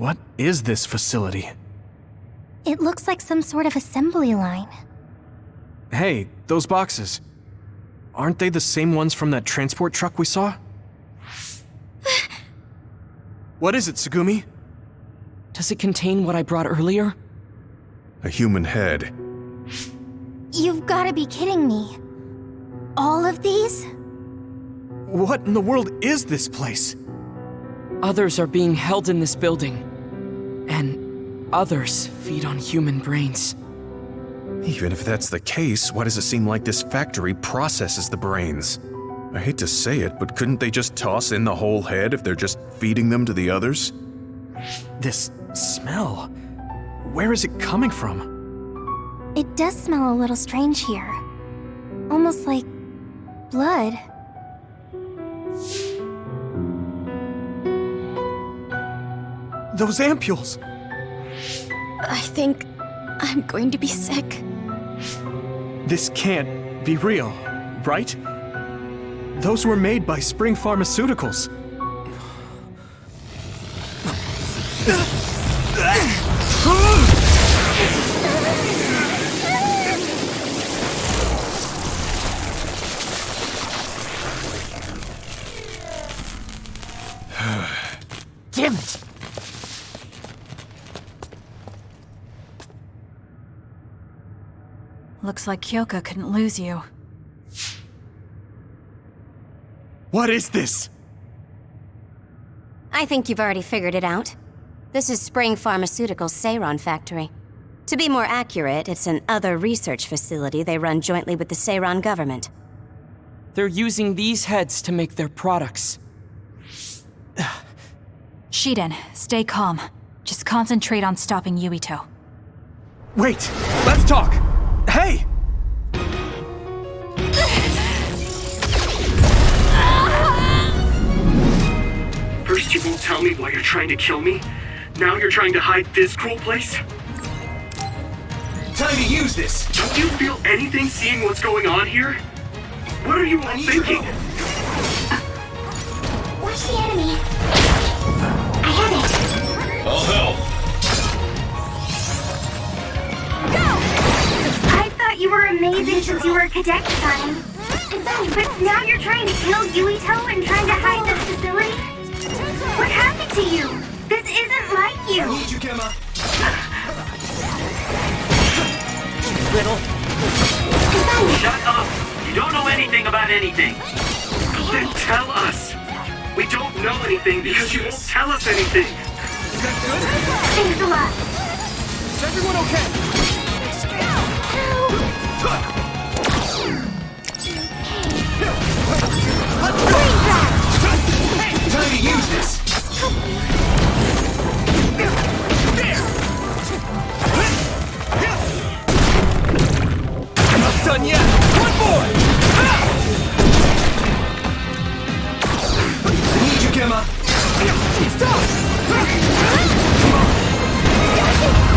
What is this facility? It looks like some sort of assembly line. Hey, those boxes. Aren't they the same ones from that transport truck we saw? What is it, Tsugumi? Does it contain what I brought earlier? A human head. You've gotta be kidding me. All of these? What in the world is this place? Others are being held in this building. And others feed on human brains. Even if that's the case, why does it seem like this factory processes the brains? I hate to say it, but couldn't they just toss in the whole head if they're just feeding them to the others? This smell. Where is it coming from? It does smell a little strange here. Almost like blood. Those ampules! I think I'm going to be sick. This can't be real, right? Those were made by Spring Pharmaceuticals. Damn it! Looks like Kyoka couldn't lose you. What is this? I think you've already figured it out. This is Spring Pharmaceuticals' Seiron factory. To be more accurate, it's an other research facility they run jointly with the Seiron government. They're using these heads to make their products. Shiden, stay calm. Just concentrate on stopping Yuito. Wait, let's talk! Hey! First you won't tell me why you're trying to kill me. Now you're trying to hide this cruel place? Time to use this! Don't you feel anything seeing what's going on here? What are you all thinking? Watch the enemy. I have it. I'll help! I thought you were amazing since you were a cadet design. But now you're trying to kill Yuito and trying to hide this facility? What happened to you? This isn't like you. I need you, Gemma! Little. Shut up! You don't know anything about anything. Then tell us. We don't know anything because you won't tell us anything. Is that good? Thanks a lot. Is everyone okay? Time to use this! I'm not done yet! One more! I need you, Gemma! Stop!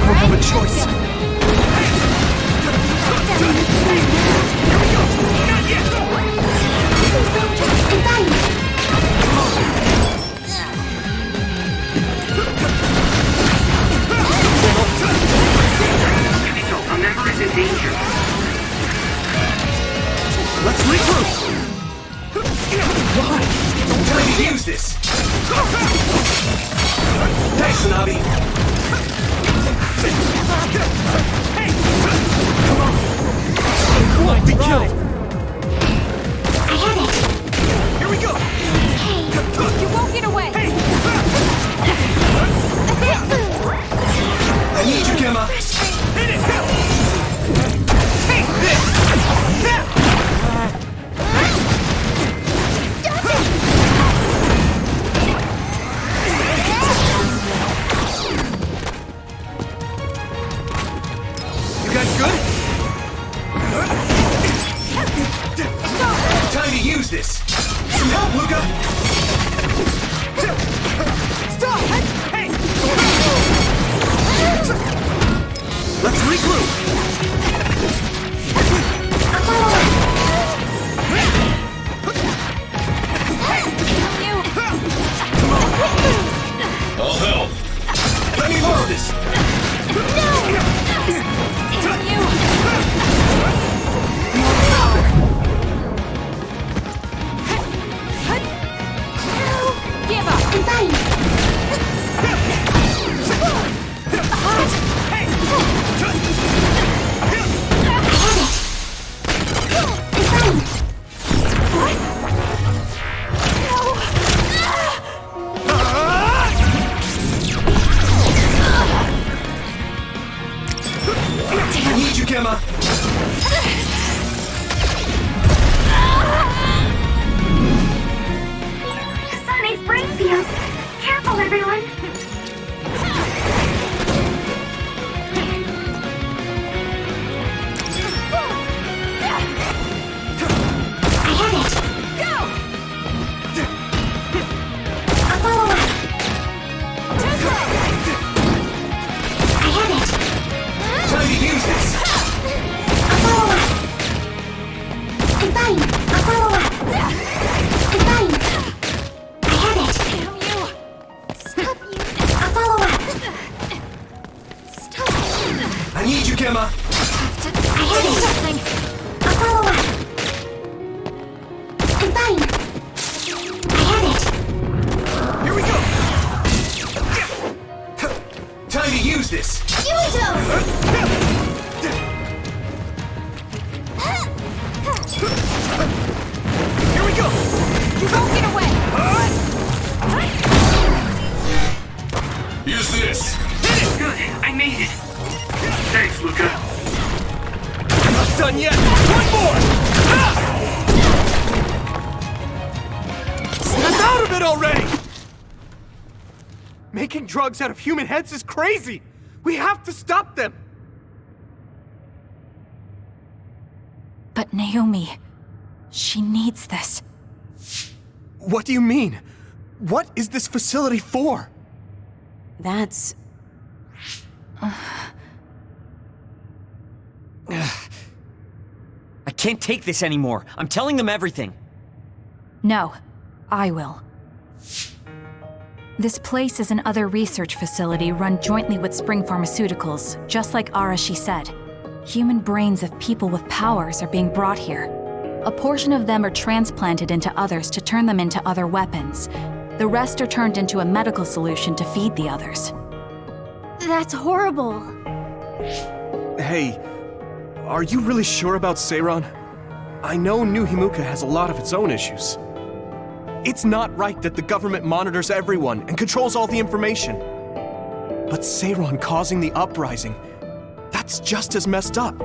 I don't have a choice. Not yet! Our member is in danger. Let's regroup! Why? Time to use this! Thanks, Tsunabi! Hey! Come on! You won't be killed! I have it. Here we go! You won't get away! I need you, Gemma! Hit it! Take this! You guys good? Time to use this! Some help, Luca! Stop! Hey! Let's regroup! I'll help! Gemma! Kasane's brain field! Careful, everyone! I have it! Go! I'll follow up! I have it! Time to use this! I'll follow up! I'm fine! I'll follow up! I'm fine! I have it! Damn you! Stop you! I'll follow up! Stop! I need you, Gemma! I have it! Something. I'll follow up! I'm fine! I have it! Here we go! Time to use this! Yuito! Here we go! Don't get away! Use this! Good, I made it. Thanks, Luca. I'm not done yet! One more! Snap out of it already! Making drugs out of human heads is crazy! We have to stop them! But Naomi, she needs this. What do you mean? What is this facility for? That's... I can't take this anymore. I'm telling them everything. No, I will. This place is another research facility run jointly with Spring Pharmaceuticals, just like Arashi said. Human brains of people with powers are being brought here. A portion of them are transplanted into others to turn them into other weapons. The rest are turned into a medical solution to feed the others. That's horrible. Hey, are you really sure about Seiron? I know New Himuka has a lot of its own issues. It's not right that the government monitors everyone and controls all the information. But Seiron causing the uprising, that's just as messed up.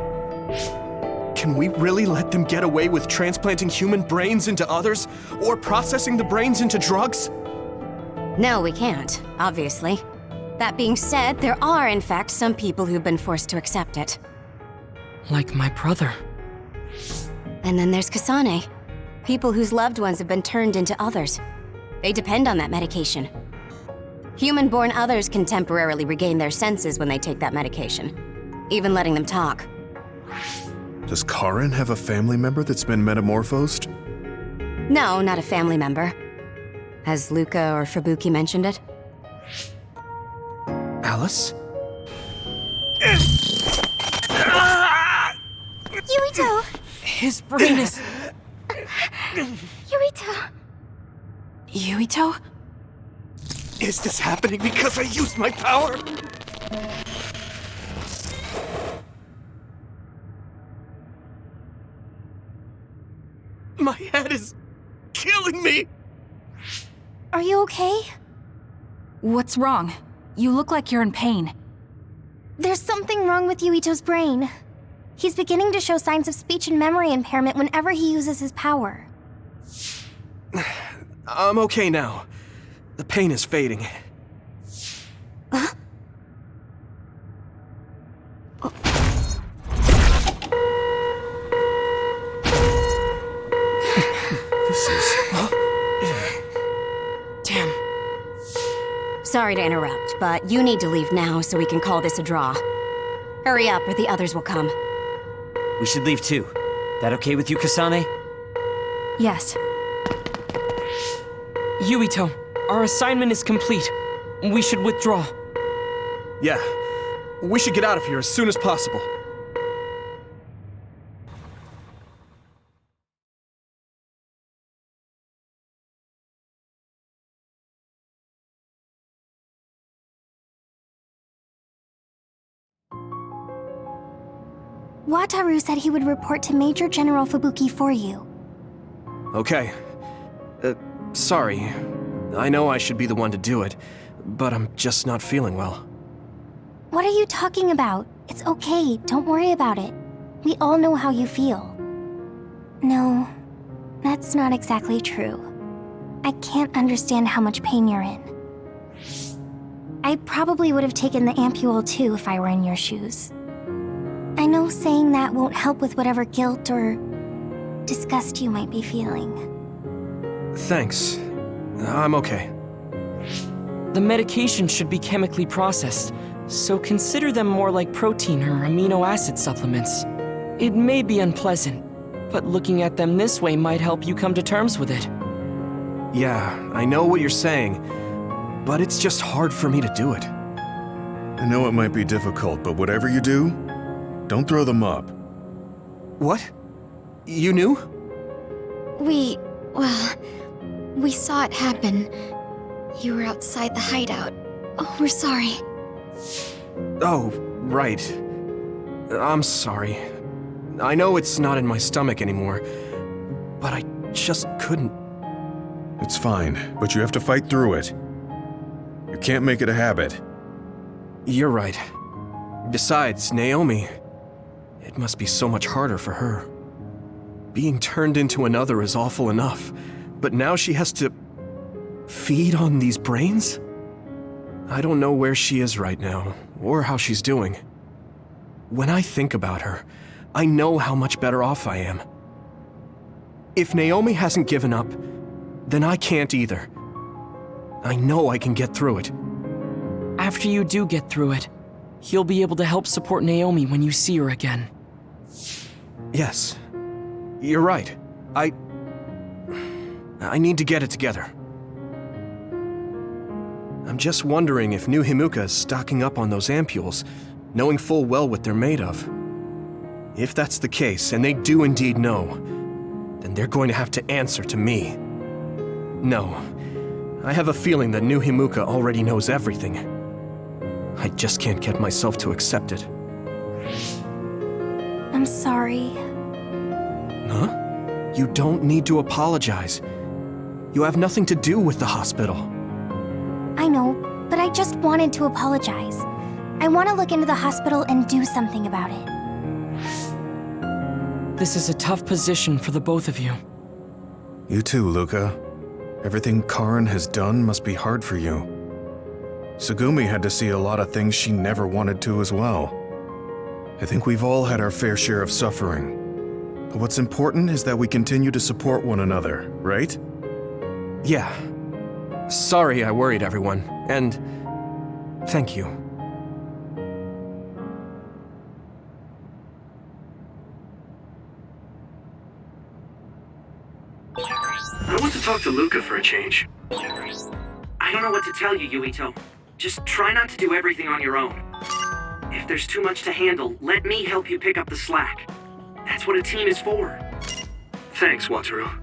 Can we really let them get away with transplanting human brains into others, or processing the brains into drugs? No, we can't, obviously. That being said, there are, in fact, some people who've been forced to accept it. Like my brother. And then there's Kasane. People whose loved ones have been turned into others. They depend on that medication. Human-born others can temporarily regain their senses when they take that medication, even letting them talk. Does Karin have a family member that's been metamorphosed? No, not a family member. Has Luca or Fubuki mentioned it? Alice? Yuito! His brain is... Yuito! Yuito? Is this happening because I used my power? My head is killing me! Are you okay? What's wrong? You look like you're in pain. There's something wrong with Yuito's brain. He's beginning to show signs of speech and memory impairment whenever he uses his power. I'm okay now. The pain is fading. This is... Damn. Sorry to interrupt, but you need to leave now so we can call this a draw. Hurry up or the others will come. We should leave too. That okay with you, Kasane? Yes. Yuito, our assignment is complete. We should withdraw. Yeah. We should get out of here as soon as possible. Wataru said he would report to Major General Fubuki for you. Okay. Sorry. I know I should be the one to do it, but I'm just not feeling well. What are you talking about? It's okay, don't worry about it. We all know how you feel. No, that's not exactly true. I can't understand how much pain you're in. I probably would have taken the ampule too if I were in your shoes. I know saying that won't help with whatever guilt or disgust you might be feeling. Thanks. I'm okay. The medication should be chemically processed, so consider them more like protein or amino acid supplements. It may be unpleasant, but looking at them this way might help you come to terms with it. Yeah, I know what you're saying, but it's just hard for me to do it. I know it might be difficult, but whatever you do, don't throw them up. What? You knew? We saw it happen. You were outside the hideout. Oh, we're sorry. Oh, right. I'm sorry. I know it's not in my stomach anymore, but I just couldn't. It's fine, but you have to fight through it. You can't make it a habit. You're right. Besides, Naomi, it must be so much harder for her. Being turned into another is awful enough, but now she has to feed on these brains? I don't know where she is right now, or how she's doing. When I think about her, I know how much better off I am. If Naomi hasn't given up, then I can't either. I know I can get through it. After you do get through it, you'll be able to help support Naomi when you see her again. Yes, you're right. I need to get it together. I'm just wondering if New Himuka is stocking up on those ampules, knowing full well what they're made of. If that's the case, and they do indeed know, then they're going to have to answer to me. No, I have a feeling that New Himuka already knows everything. I just can't get myself to accept it. I'm sorry. Huh? You don't need to apologize. You have nothing to do with the hospital. I know, but I just wanted to apologize. I want to look into the hospital and do something about it. This is a tough position for the both of you. You too, Luca. Everything Karin has done must be hard for you. Tsugumi had to see a lot of things she never wanted to as well. I think we've all had our fair share of suffering. But what's important is that we continue to support one another, right? Yeah. Sorry I worried everyone, and thank you. I want to talk to Luca for a change. I don't know what to tell you, Yuito. Just try not to do everything on your own. If there's too much to handle, let me help you pick up the slack. That's what a team is for. Thanks, Wataru.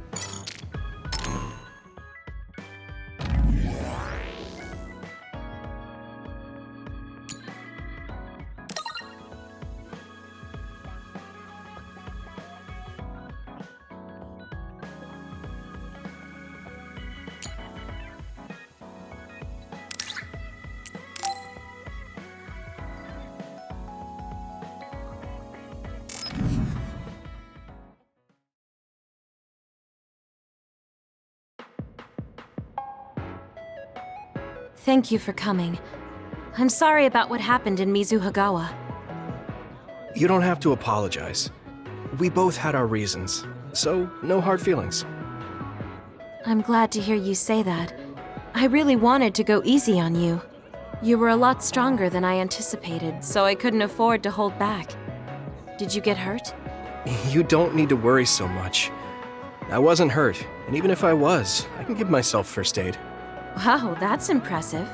Thank you for coming. I'm sorry about what happened in Mizuhagawa. You don't have to apologize. We both had our reasons, so no hard feelings. I'm glad to hear you say that. I really wanted to go easy on you. You were a lot stronger than I anticipated, so I couldn't afford to hold back. Did you get hurt? You don't need to worry so much. I wasn't hurt, and even if I was, I can give myself first aid. Wow, that's impressive.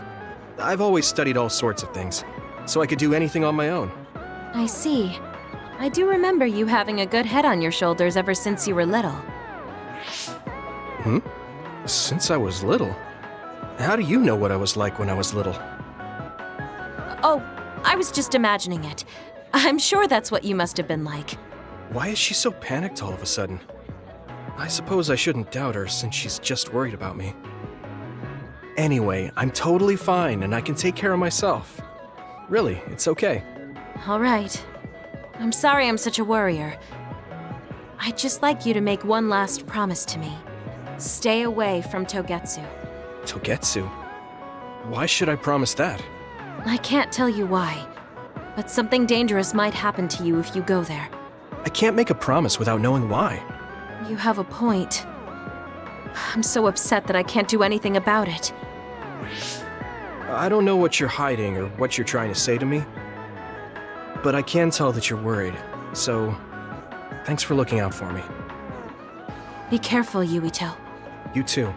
I've always studied all sorts of things, so I could do anything on my own. I see. I do remember you having a good head on your shoulders ever since you were little. Since I was little? How do you know what I was like when I was little? Oh, I was just imagining it. I'm sure that's what you must have been like. Why is she so panicked all of a sudden? I suppose I shouldn't doubt her since she's just worried about me. Anyway, I'm totally fine and I can take care of myself. Really, it's okay. All right. I'm sorry I'm such a worrier. I'd just like you to make one last promise to me. Stay away from Togetsu. Togetsu? Why should I promise that? I can't tell you why, but something dangerous might happen to you if you go there. I can't make a promise without knowing why. You have a point. I'm so upset that I can't do anything about it. I don't know what you're hiding or what you're trying to say to me, but I can tell that you're worried, so thanks for looking out for me. Be careful, Yuito. You too.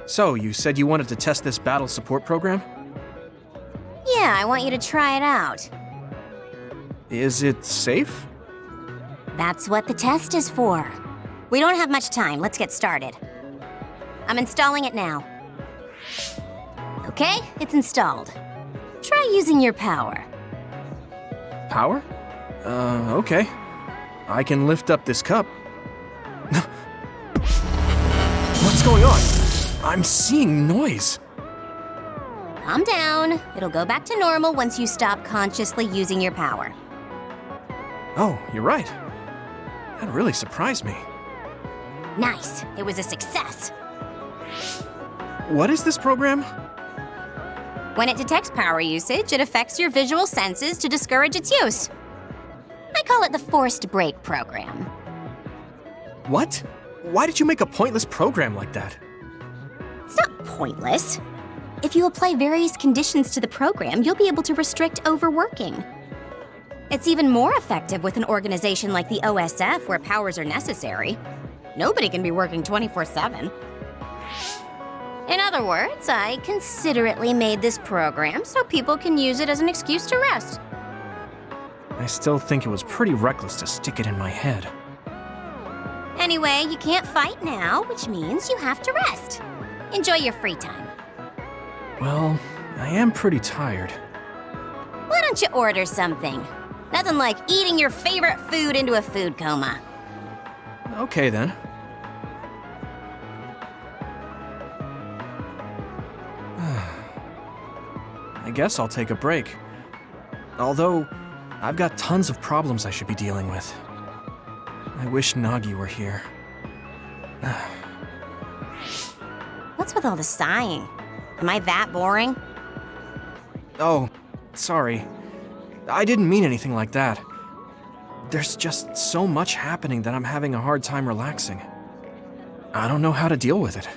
So, you said you wanted to test this battle support program? Yeah, I want you to try it out. Is it safe? That's what the test is for. We don't have much time. Let's get started. I'm installing it now. Okay, it's installed. Try using your power. Power? Okay. I can lift up this cup. What's going on? I'm seeing noise. Calm down. It'll go back to normal once you stop consciously using your power. Oh, you're right. That really surprised me. Nice. It was a success. What is this program? When it detects power usage, it affects your visual senses to discourage its use. I call it the forced break program. What? Why did you make a pointless program like that? It's not pointless. If you apply various conditions to the program, you'll be able to restrict overworking. It's even more effective with an organization like the OSF where powers are necessary. Nobody can be working 24/7. In other words, I considerately made this program so people can use it as an excuse to rest. I still think it was pretty reckless to stick it in my head. Anyway, you can't fight now, which means you have to rest. Enjoy your free time. Well, I am pretty tired. Why don't you order something? Nothing like eating your favorite food into a food coma. Okay then. I guess I'll take a break. Although, I've got tons of problems I should be dealing with. I wish Nagi were here. What's with all the sighing? Am I that boring? Oh, sorry. I didn't mean anything like that. There's just so much happening that I'm having a hard time relaxing. I don't know how to deal with it.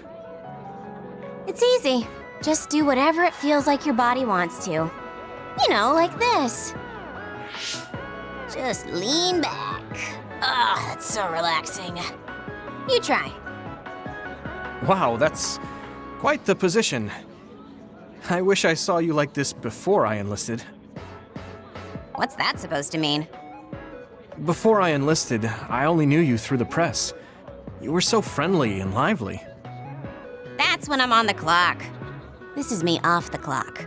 It's easy. Just do whatever it feels like your body wants to. You know, like this. Just lean back. Ah, that's so relaxing. You try. Wow, that's quite the position. I wish I saw you like this before I enlisted. What's that supposed to mean? Before I enlisted, I only knew you through the press. You were so friendly and lively. That's when I'm on the clock. This is me off the clock.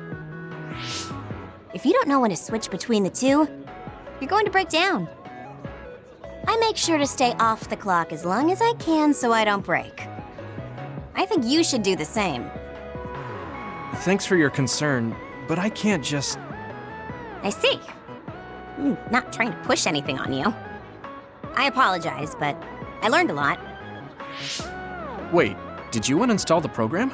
If you don't know when to switch between the two, you're going to break down. I make sure to stay off the clock as long as I can so I don't break. I think you should do the same. Thanks for your concern, but I can't just... I see. I'm not trying to push anything on you. I apologize, but I learned a lot. Wait, did you uninstall the program?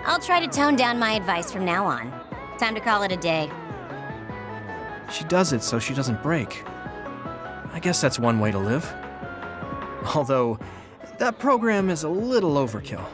I'll try to tone down my advice from now on. Time to call it a day. She does it so she doesn't break. I guess that's one way to live. Although, that program is a little overkill.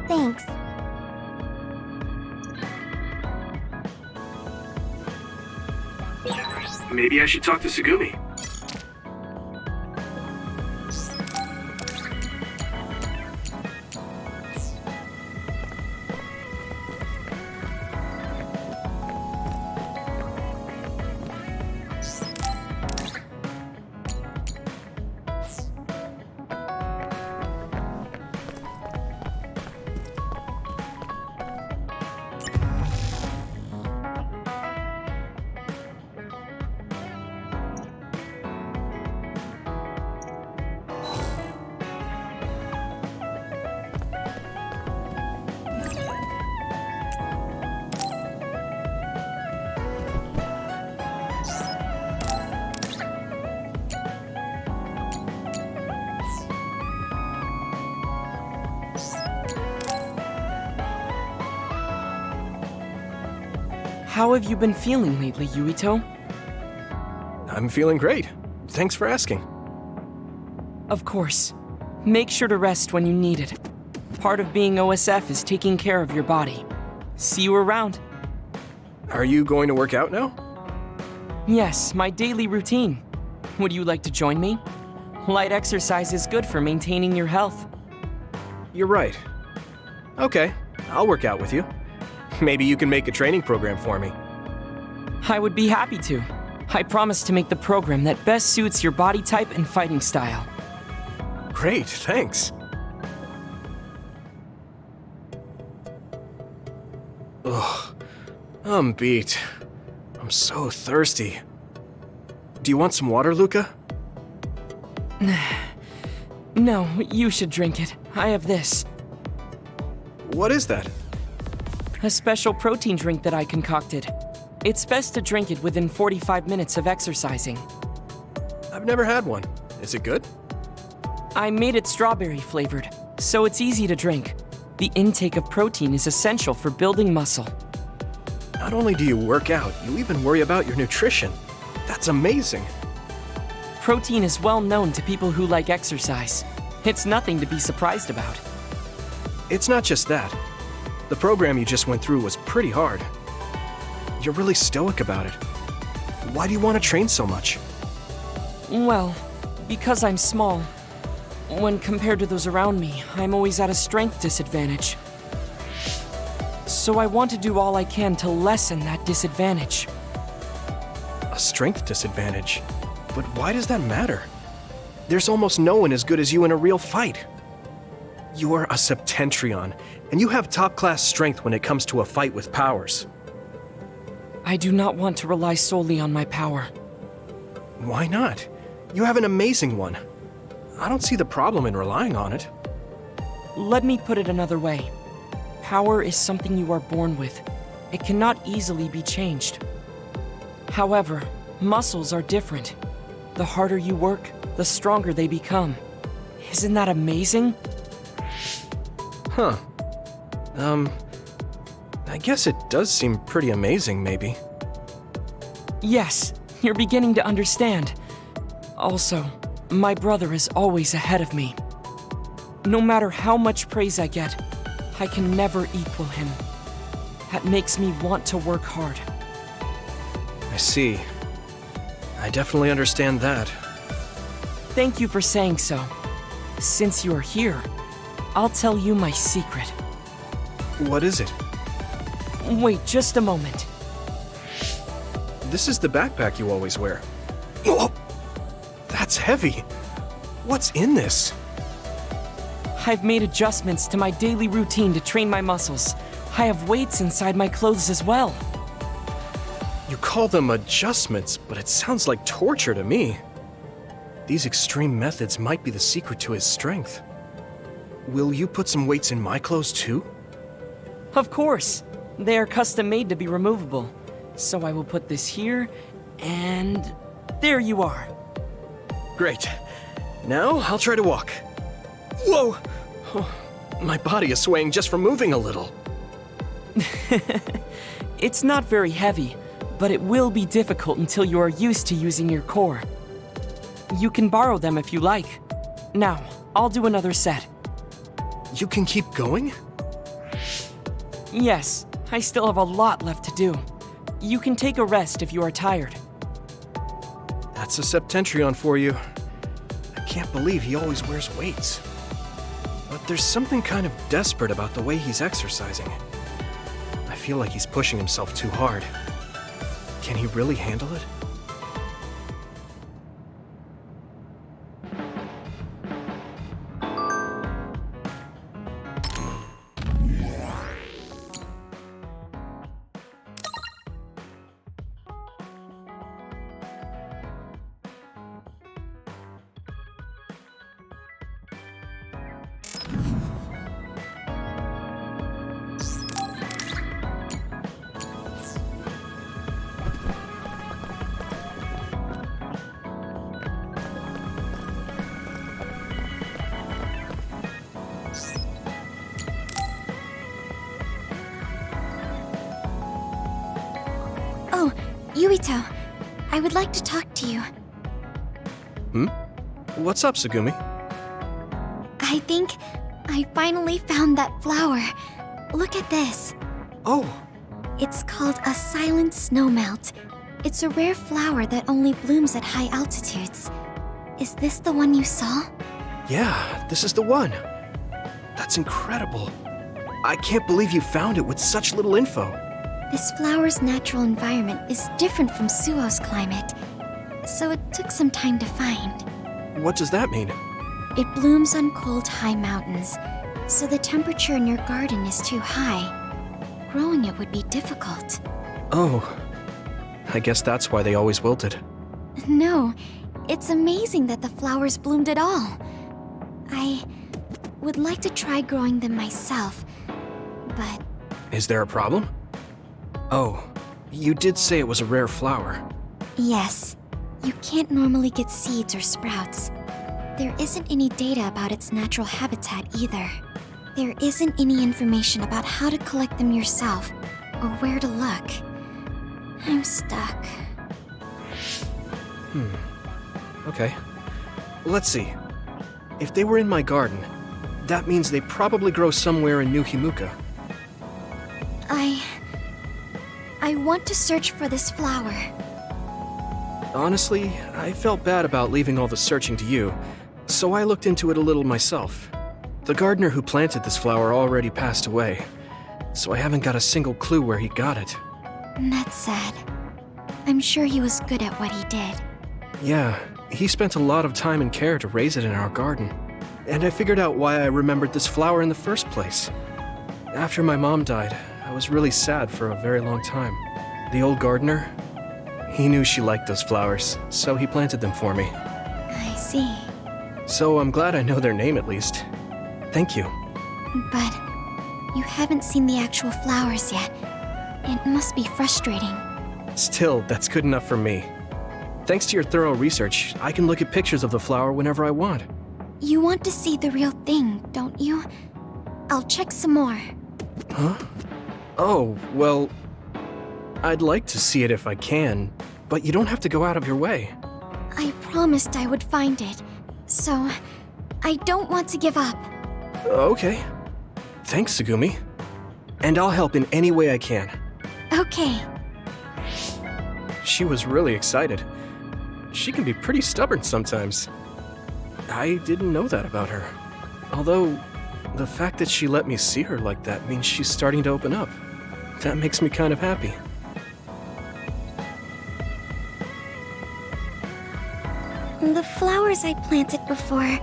Thanks. Maybe I should talk to Sugumi. How have you been feeling lately, Yuito? I'm feeling great. Thanks for asking. Of course. Make sure to rest when you need it. Part of being OSF is taking care of your body. See you around. Are you going to work out now? Yes, my daily routine. Would you like to join me? Light exercise is good for maintaining your health. You're right. Okay, I'll work out with you. Maybe you can make a training program for me. I would be happy to. I promise to make the program that best suits your body type and fighting style. Great, thanks. Ugh, I'm beat. I'm so thirsty. Do you want some water, Luca? No, you should drink it. I have this. What is that? A special protein drink that I concocted. It's best to drink it within 45 minutes of exercising. I've never had one. Is it good? I made it strawberry flavored, so it's easy to drink. The intake of protein is essential for building muscle. Not only do you work out, you even worry about your nutrition. That's amazing. Protein is well known to people who like exercise. It's nothing to be surprised about. It's not just that. The program you just went through was pretty hard. You're really stoic about it. Why do you want to train so much? Well, because I'm small. When compared to those around me, I'm always at a strength disadvantage. So I want to do all I can to lessen that disadvantage. A strength disadvantage? But why does that matter? There's almost no one as good as you in a real fight. You are a Septentrion, and you have top-class strength when it comes to a fight with powers. I do not want to rely solely on my power. Why not? You have an amazing one. I don't see the problem in relying on it. Let me put it another way. Power is something you are born with. It cannot easily be changed. However, muscles are different. The harder you work, the stronger they become. Isn't that amazing? Huh. I guess it does seem pretty amazing, maybe. Yes, you're beginning to understand. Also, my brother is always ahead of me. No matter how much praise I get, I can never equal him. That makes me want to work hard. I see. I definitely understand that. Thank you for saying so. Since you're here, I'll tell you my secret. What is it? Wait just a moment. This is the backpack you always wear. Oh, that's heavy. What's in this? I've made adjustments to my daily routine to train my muscles. I have weights inside my clothes as well. You call them adjustments, but it sounds like torture to me. These extreme methods might be the secret to his strength. Will you put some weights in my clothes too? Of course. They are custom made to be removable. So I will put this here, and there you are. Great. Now I'll try to walk. Whoa! Oh, my body is swaying just from moving a little. It's not very heavy, but it will be difficult until you are used to using your core. You can borrow them if you like. Now, I'll do another set. You can keep going? Yes, I still have a lot left to do. You can take a rest if you are tired. That's a Septentrion for you. I can't believe he always wears weights. But there's something kind of desperate about the way he's exercising. I feel like he's pushing himself too hard. Can he really handle it? Oh, Yuito. I would like to talk to you. What's up, Tsugumi? I think I finally found that flower. Look at this. Oh, It's called a silent snowmelt. It's a rare flower that only blooms at high altitudes. Is this the one you saw? yeah, this is the one. That's incredible. I can't believe you found it with such little info. This flower's natural environment is different from Suo's climate, so it took some time to find. What does that mean? It blooms on cold, high mountains, so the temperature in your garden is too high. Growing it would be difficult. Oh, I guess that's why they always wilted. No, it's amazing that the flowers bloomed at all. I would like to try growing them myself, but Is there a problem? Oh, you did say it was a rare flower. yes, you can't normally get seeds or sprouts. There isn't any data about its natural habitat either. There isn't any information about how to collect them yourself or where to look. I'm stuck. Okay. Let's see. If they were in my garden, that means they probably grow somewhere in New Himuka. I want to search for this flower. Honestly, I felt bad about leaving all the searching to you, so I looked into it a little myself. The gardener who planted this flower already passed away, so I haven't got a single clue where he got it. That's sad. I'm sure he was good at what he did. Yeah, he spent a lot of time and care to raise it in our garden. And I figured out why I remembered this flower in the first place. After my mom died, I was really sad for a very long time. The old gardener, he knew she liked those flowers, so he planted them for me. I see. So I'm glad I know their name at least. Thank you. But you haven't seen the actual flowers yet. It must be frustrating. Still, that's good enough for me. Thanks to your thorough research, I can look at pictures of the flower whenever I want. You want to see the real thing, don't you? I'll check some more. Huh? Oh, well, I'd like to see it if I can, but you don't have to go out of your way. I promised I would find it, so I don't want to give up. Okay. Thanks, Tsugumi. And I'll help in any way I can. Okay. She was really excited. She can be pretty stubborn sometimes. I didn't know that about her. Although, the fact that she let me see her like that means she's starting to open up. That makes me kind of happy. The flowers I planted before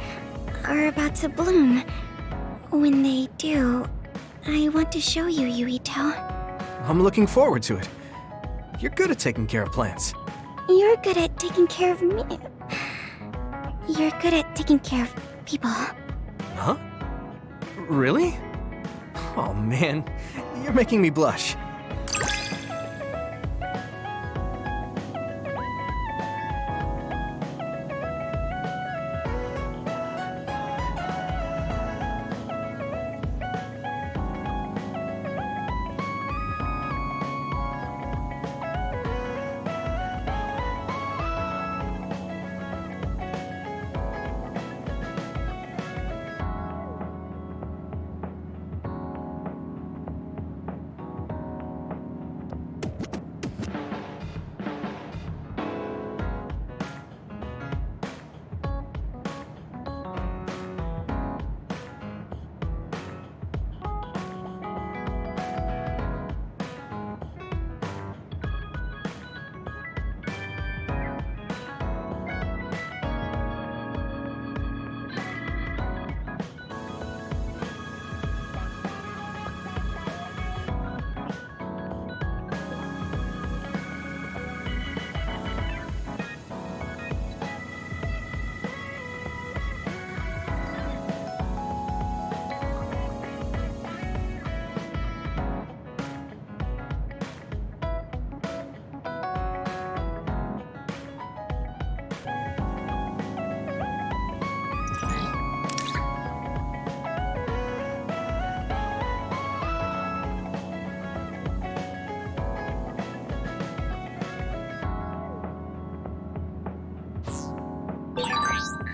are about to bloom. When they do, I want to show you, Yuito. I'm looking forward to it. You're good at taking care of plants. You're good at taking care of me. You're good at taking care of people. Huh? Really? Oh man, you're making me blush.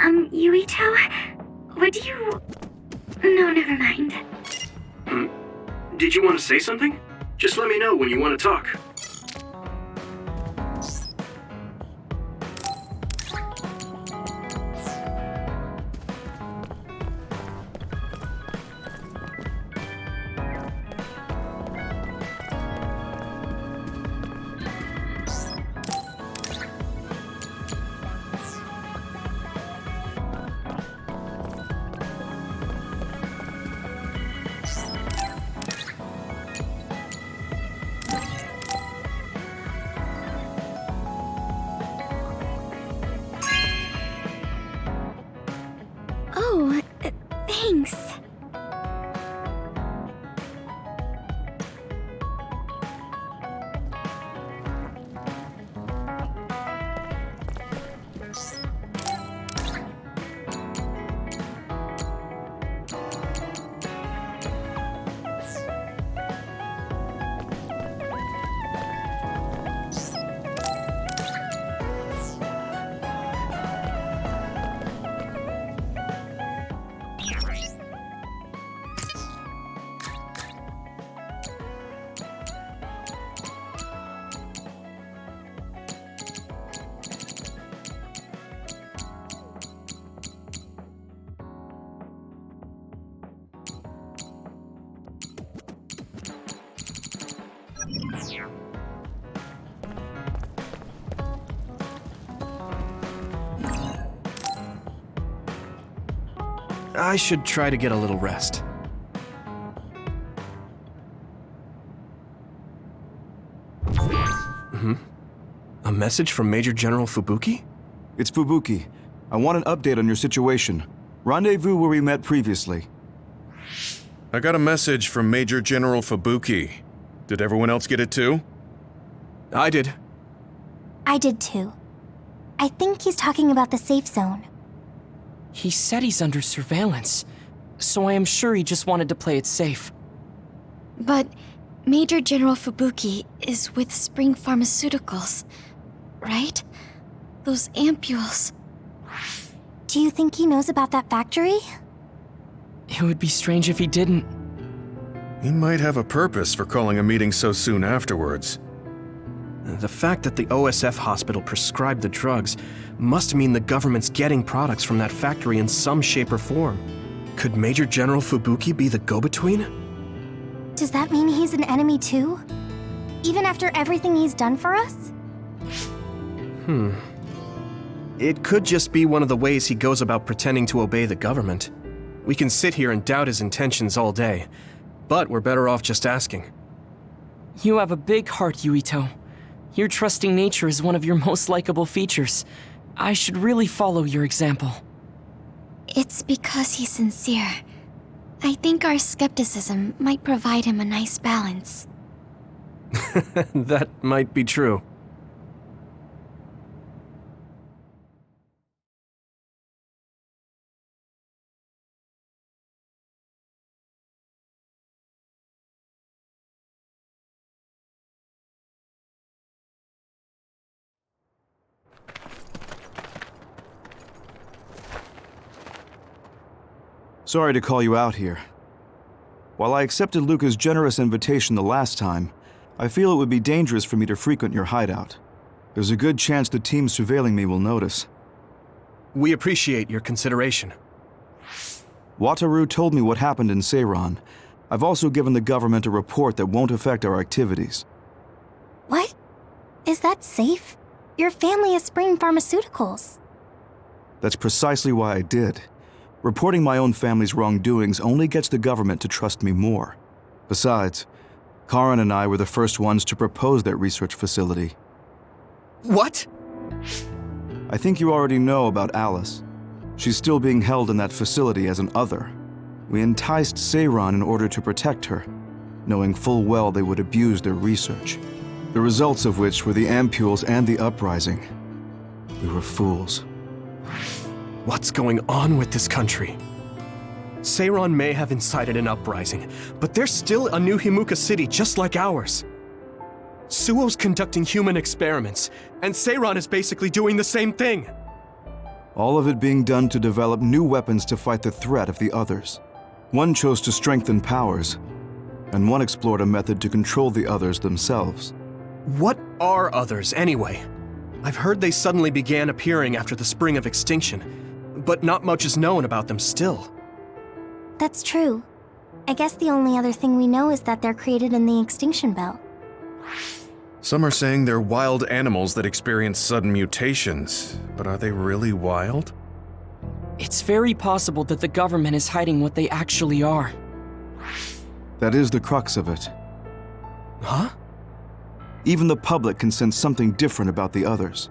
Yuito? Would you... No, never mind. Did you want to say something? Just let me know when you want to talk. Oh, thanks. I should try to get a little rest. A message from Major General Fubuki? It's Fubuki. I want an update on your situation. Rendezvous where we met previously. I got a message from Major General Fubuki. Did everyone else get it too? I did. I did too. I think he's talking about the safe zone. He said he's under surveillance, so I am sure he just wanted to play it safe. But Major General Fubuki is with Spring Pharmaceuticals, right? Those ampules. Do you think he knows about that factory? It would be strange if he didn't. He might have a purpose for calling a meeting so soon afterwards. The fact that the OSF hospital prescribed the drugs must mean the government's getting products from that factory in some shape or form. Could Major General Fubuki be the go-between? Does that mean he's an enemy too? Even after everything he's done for us? It could just be one of the ways he goes about pretending to obey the government. We can sit here and doubt his intentions all day, but we're better off just asking. You have a big heart, Yuito. Your trusting nature is one of your most likable features. I should really follow your example. It's because he's sincere. I think our skepticism might provide him a nice balance. That might be true. Sorry to call you out here. While I accepted Luca's generous invitation the last time, I feel it would be dangerous for me to frequent your hideout. There's a good chance the team surveilling me will notice. We appreciate your consideration. Wataru told me what happened in Seiran. I've also given the government a report that won't affect our activities. What? Is that safe? Your family is Spring Pharmaceuticals. That's precisely why I did. Reporting my own family's wrongdoings only gets the government to trust me more. Besides, Karin and I were the first ones to propose that research facility. What? I think you already know about Alice. She's still being held in that facility as an other. We enticed Seiran in order to protect her, knowing full well they would abuse their research. The results of which were the ampules and the uprising. We were fools. What's going on with this country? Seiran may have incited an uprising, but there's still a new Himuka city just like ours. Suo's conducting human experiments, and Seiran is basically doing the same thing. All of it being done to develop new weapons to fight the threat of the others. One chose to strengthen powers, and one explored a method to control the others themselves. What are others, anyway? I've heard they suddenly began appearing after the Spring of Extinction, but not much is known about them still. That's true. I guess the only other thing we know is that they're created in the extinction belt. Some are saying they're wild animals that experience sudden mutations, but are they really wild? It's very possible that the government is hiding what they actually are. That is the crux of it. Huh? Even the public can sense something different about the others.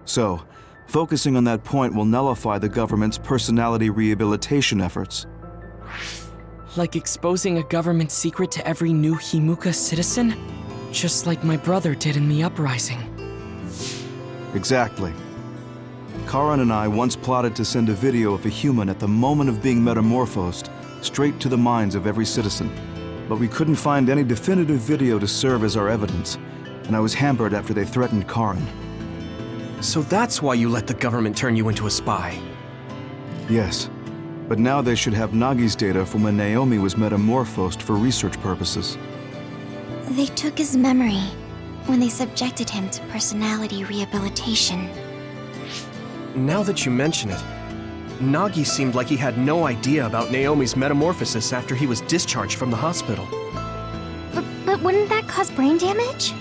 So, focusing on that point will nullify the government's personality rehabilitation efforts. Like exposing a government secret to every new Himuka citizen? Just like my brother did in the uprising. Exactly. Karan and I once plotted to send a video of a human at the moment of being metamorphosed straight to the minds of every citizen. But we couldn't find any definitive video to serve as our evidence, and I was hampered after they threatened Karan. So that's why you let the government turn you into a spy. Yes, but now they should have Nagi's data from when Naomi was metamorphosed for research purposes. They took his memory when they subjected him to personality rehabilitation. Now that you mention it, Nagi seemed like he had no idea about Naomi's metamorphosis after he was discharged from the hospital. But wouldn't that cause brain damage?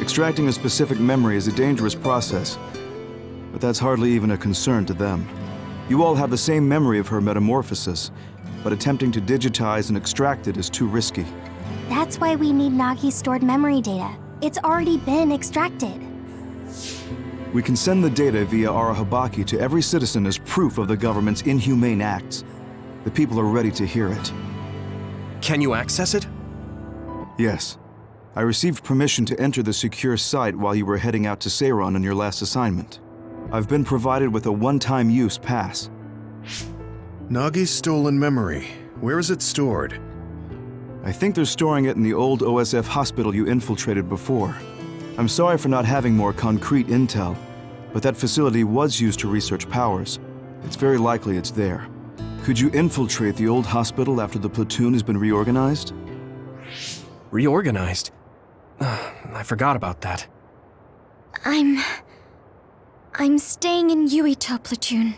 Extracting a specific memory is a dangerous process, but that's hardly even a concern to them. You all have the same memory of her metamorphosis, but attempting to digitize and extract it is too risky. That's why we need Nagi's stored memory data. It's already been extracted. We can send the data via Arahabaki to every citizen as proof of the government's inhumane acts. The people are ready to hear it. Can you access it? Yes. I received permission to enter the secure site while you were heading out to Seiron on your last assignment. I've been provided with a one-time use pass. Nagi's stolen memory. Where is it stored? I think they're storing it in the old OSF hospital you infiltrated before. I'm sorry for not having more concrete intel, but that facility was used to research powers. It's very likely it's there. Could you infiltrate the old hospital after the platoon has been reorganized? Reorganized? I forgot about that. I'm staying in Yuito platoon.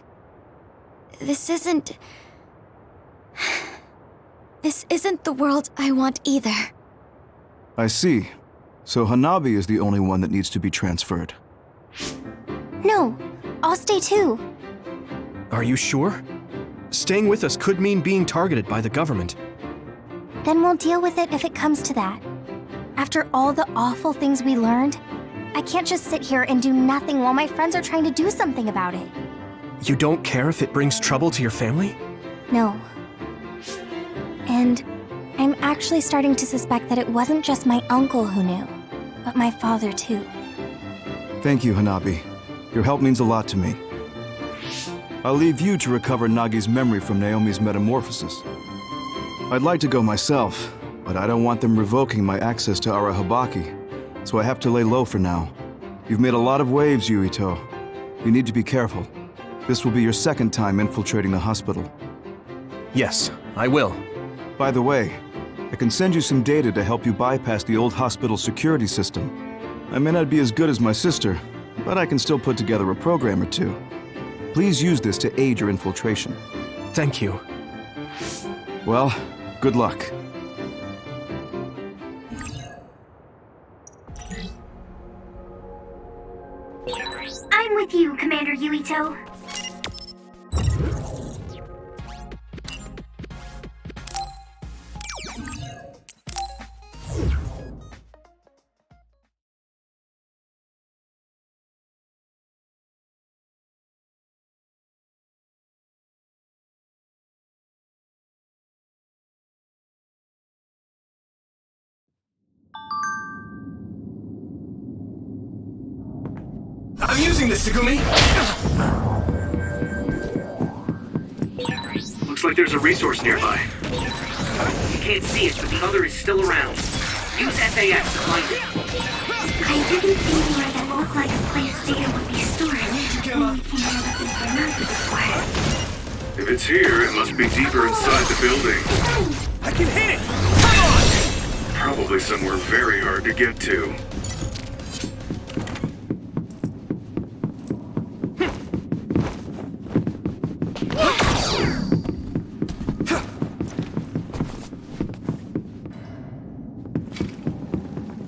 This isn't the world I want either. I see. So Hanabi is the only one that needs to be transferred. No, I'll stay too. Are you sure? Staying with us could mean being targeted by the government. Then we'll deal with it if it comes to that. After all the awful things we learned, I can't just sit here and do nothing while my friends are trying to do something about it. You don't care if it brings trouble to your family? No. And I'm actually starting to suspect that it wasn't just my uncle who knew, but my father too. Thank you, Hanabi. Your help means a lot to me. I'll leave you to recover Nagi's memory from Naomi's metamorphosis. I'd like to go myself, but I don't want them revoking my access to Arahabaki, so I have to lay low for now. You've made a lot of waves, Yuito. You need to be careful. This will be your second time infiltrating the hospital. Yes, I will. By the way, I can send you some data to help you bypass the old hospital security system. I may not be as good as my sister, but I can still put together a program or two. Please use this to aid your infiltration. Thank you. Well, good luck. I'm with you, Commander Yuito. I'm using this, Tsugumi! Looks like there's a resource nearby. You can't see it, but the other is still around. Use SAS to find it. I didn't see anywhere that looked like a place data would be stored. Gemma. If it's here, it must be deeper inside the building. I can hit it! Come on! Probably somewhere very hard to get to.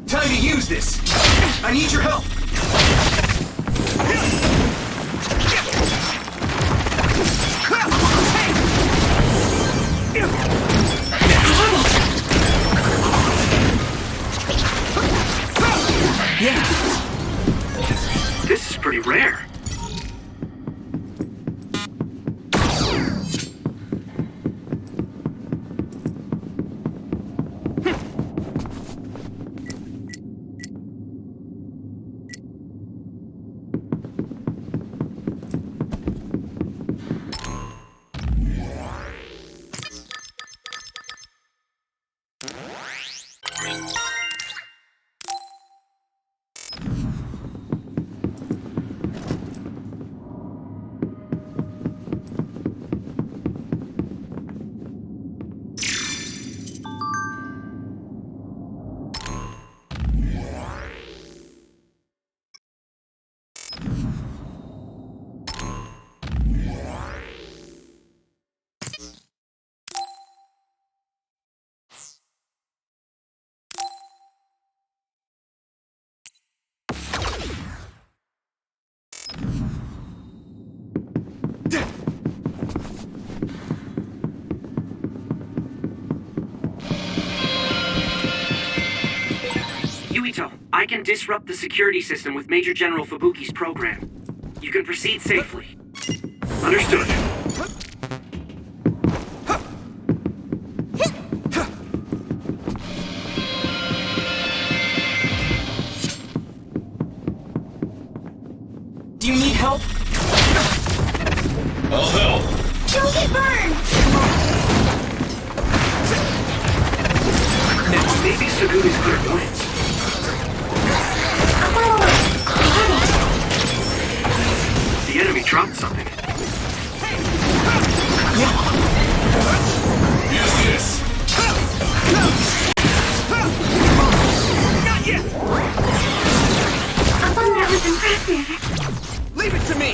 Time to use this! I need your help! This is pretty rare. Yuito, I can disrupt the security system with Major General Fubuki's program. You can proceed safely. Understood. Do you need help? I'll help! Don't get burned! Maybe Sugumi's clairvoyance. I'll follow it. I have it. The enemy dropped something. Use this! Not yet! I thought that was impressive. Leave it to me!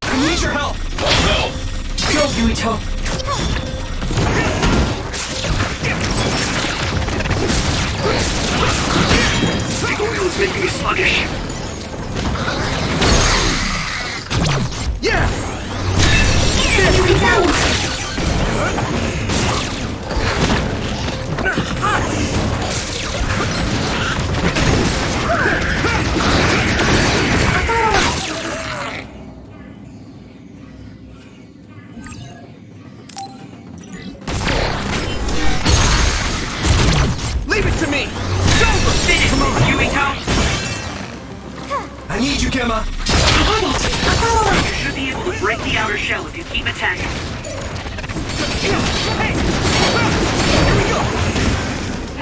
I need your help! I'll help! Go, Yuito! The oil is making me sluggish. Yeah! Here we go. Leave it to me! It's over! Finish, Yuito! I need you, Gemma! I have it. I'll follow it. You should be able to break the outer shell if you keep attacking. Hey! Here we go!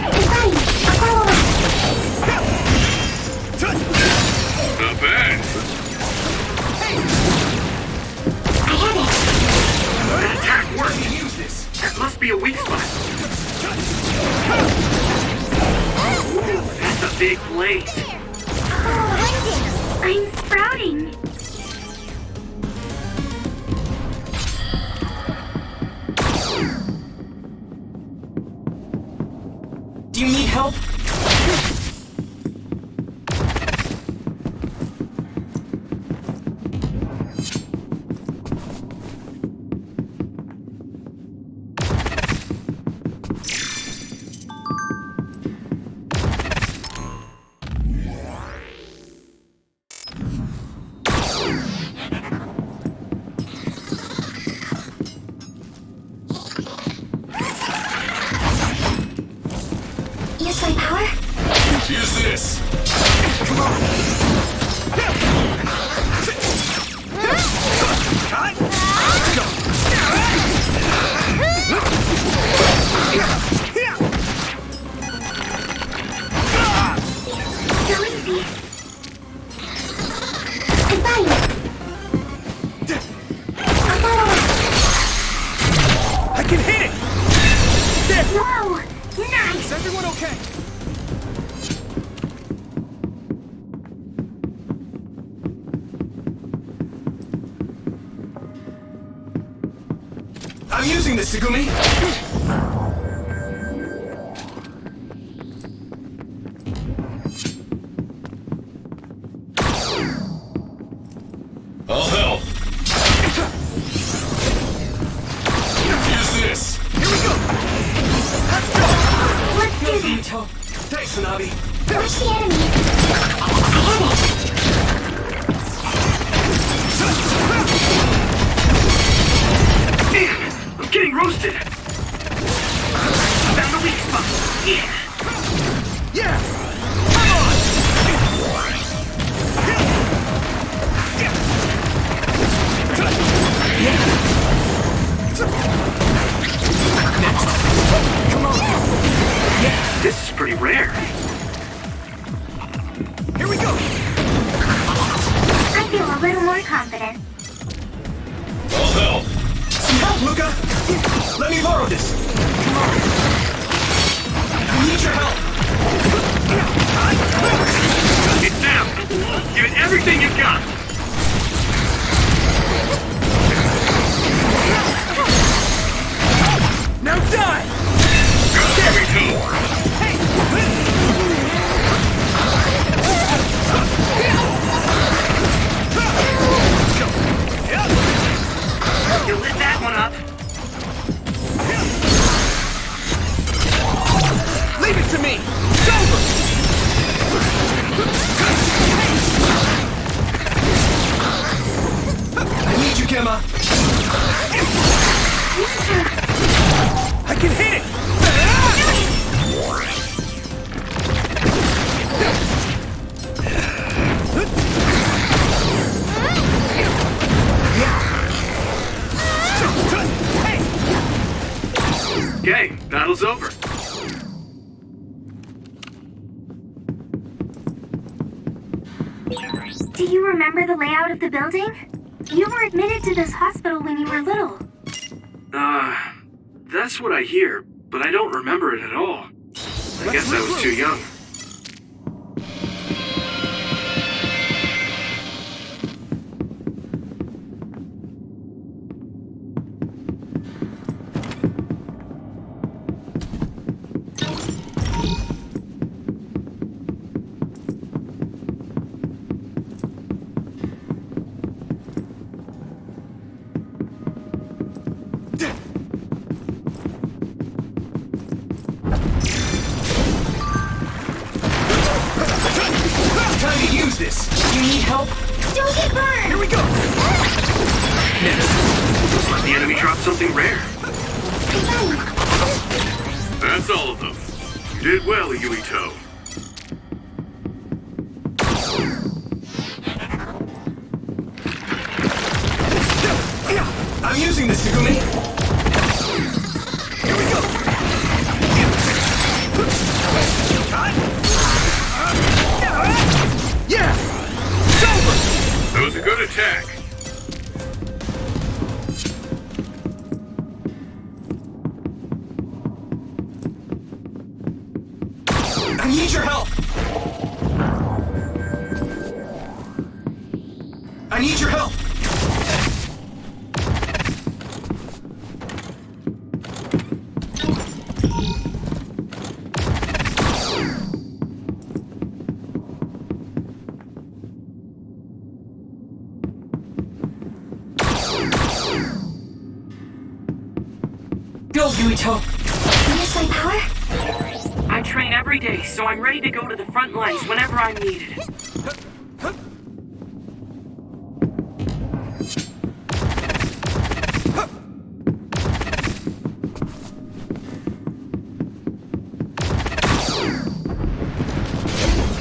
It's fine. I'll follow it. Not bad. I have it. That attack worked. Use this! That must be a weak spot. That's a big blaze. Oh, I'm sprouting. Do you need help? Use my power. Use this! Okay. I'm using this, Segumi! I'll help. Use this. Here we go! Let's go! Let's do this. Thanks, Hanabi. Push the enemy. I have it. Man, I'm getting roasted. Found the weak spot. Yeah. Yeah! Come on! Next. Come on! Yeah! This is pretty rare. Here we go! I feel a little more confident. I'll help. Some help, Luca! Let me borrow this! Come on! I need your help! It's down. Give it everything you've got. Now die! There we go. You lit that one up. Leave it to me! It's over! I need you, Gemma! I can hit it! Okay, battle's over. Do you remember the layout of the building? You were admitted to this hospital when you were little. That's what I hear, but I don't remember it at all. I guess I was too young. Time to use this! You need help? Don't get burned! Here we go! Next. Looks like the enemy dropped something rare. That's all of them. You did well, Yuito. I'm using this, Segumi! Here we go! Yeah! It's over! That was a good attack. I need your help! I need your help! Go, Yuito! Use my power? I train every day, so I'm ready to go to the front lines whenever I'm needed.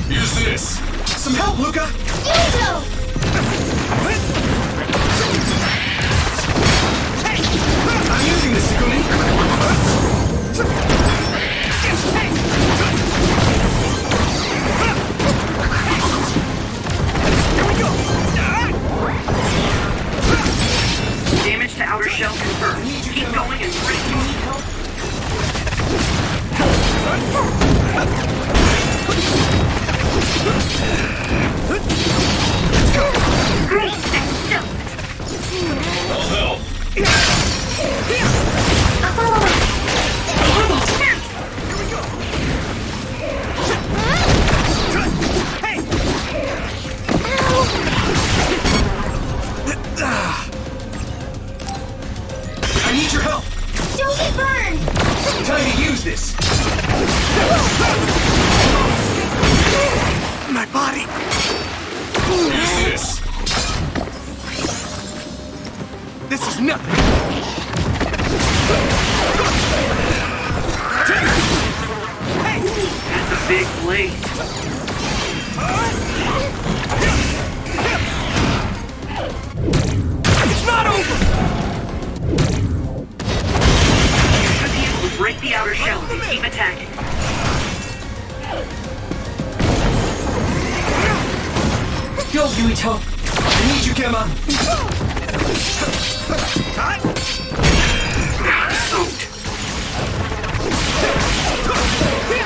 Use this. Some help, Luca! I'm using this, Segumi! Here we go! Damage to outer shell confirmed. Keep going and break. Great, that's so. I'll help. I'll follow up. I have it. I need your help! Don't get burned! Time to use this! My body! Use this. This is nothing! That's a big blade. It's not over! You should be able to break the outer shell and keep attacking. Go, Yuito! I need you, Gemma! Soaked.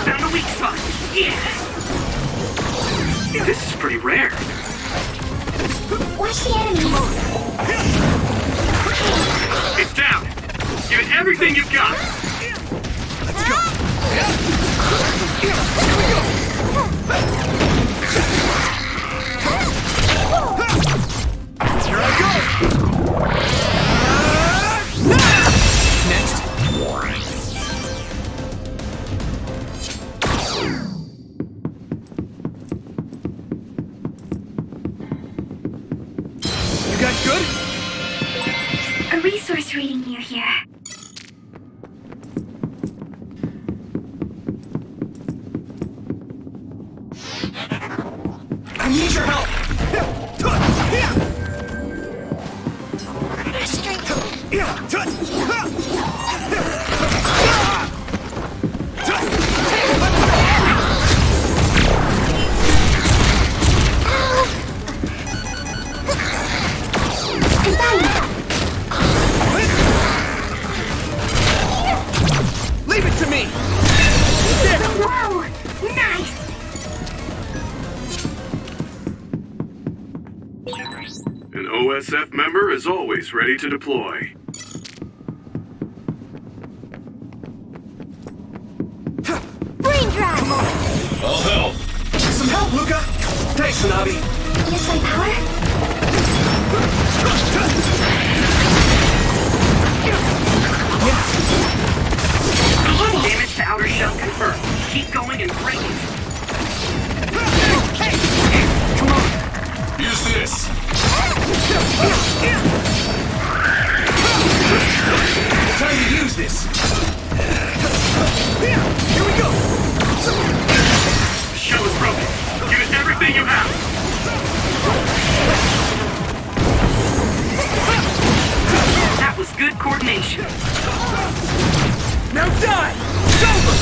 Found a weak spot. Yeah. This is pretty rare. Watch the enemy. It's down. Give it everything you've got. Let's go! Here I go! Next. You guys good? A resource reading near here. I need your help! Leave it to me! Whoa! Nice! An OSF member is always ready to deploy. Brain drive! I'll help. Some help, Luca! Thanks, Hanabi! Use my power? I have it! Damage to outer shell confirmed. Keep going and break it. Come on! Use this. Time to use this! Here we go! The shell is broken. Give it everything you have. That was good coordination. Now die! It's over!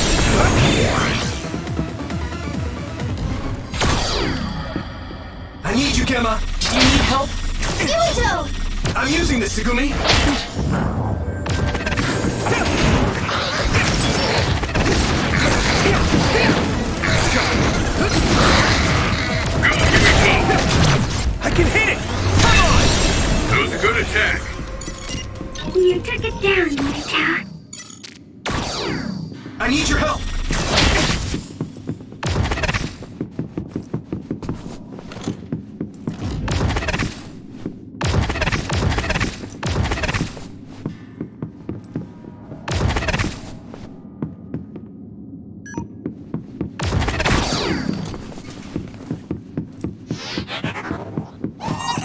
I need you, Gemma! You need help? Yuito! I'm using this, Segumi! I can hit it! Come on! That was a good attack. You took it down, Yuito. I need your help!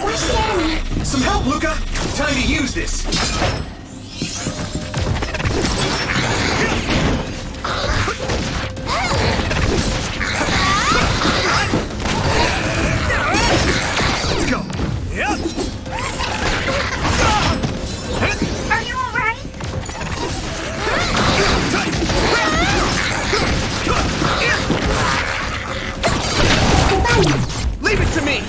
Watch the enemy. Some help, Luca! Time to use this! Let's go! Yep! Are you alright? Leave it to me!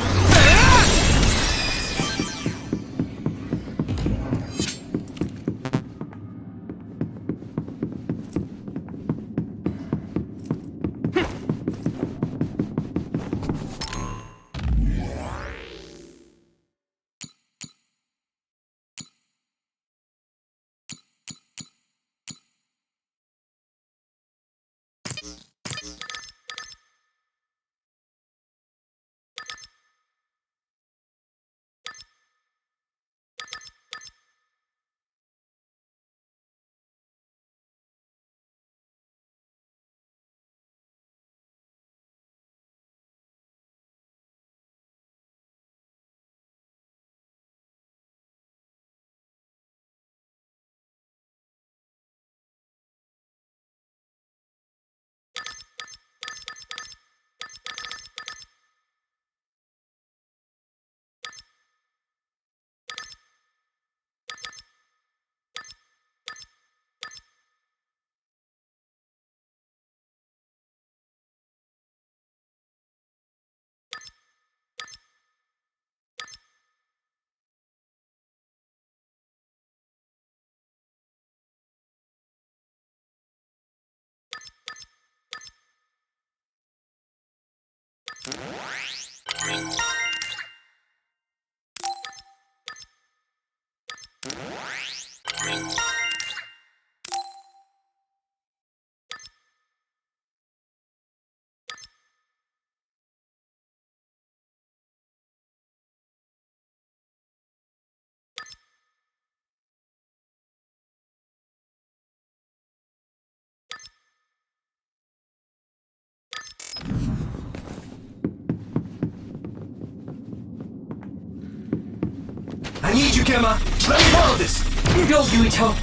I need you, Gemma! Let me follow this! Go, Yuito!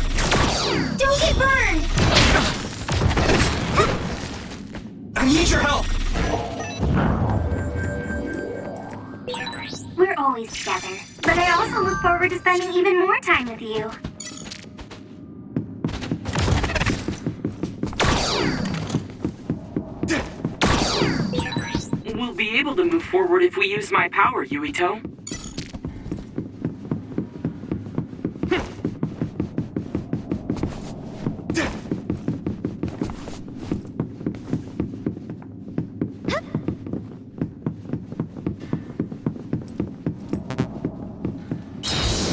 Don't get burned! I need your help! We're always together, but I also look forward to spending even more time with you. We'll be able to move forward if we use my power, Yuito.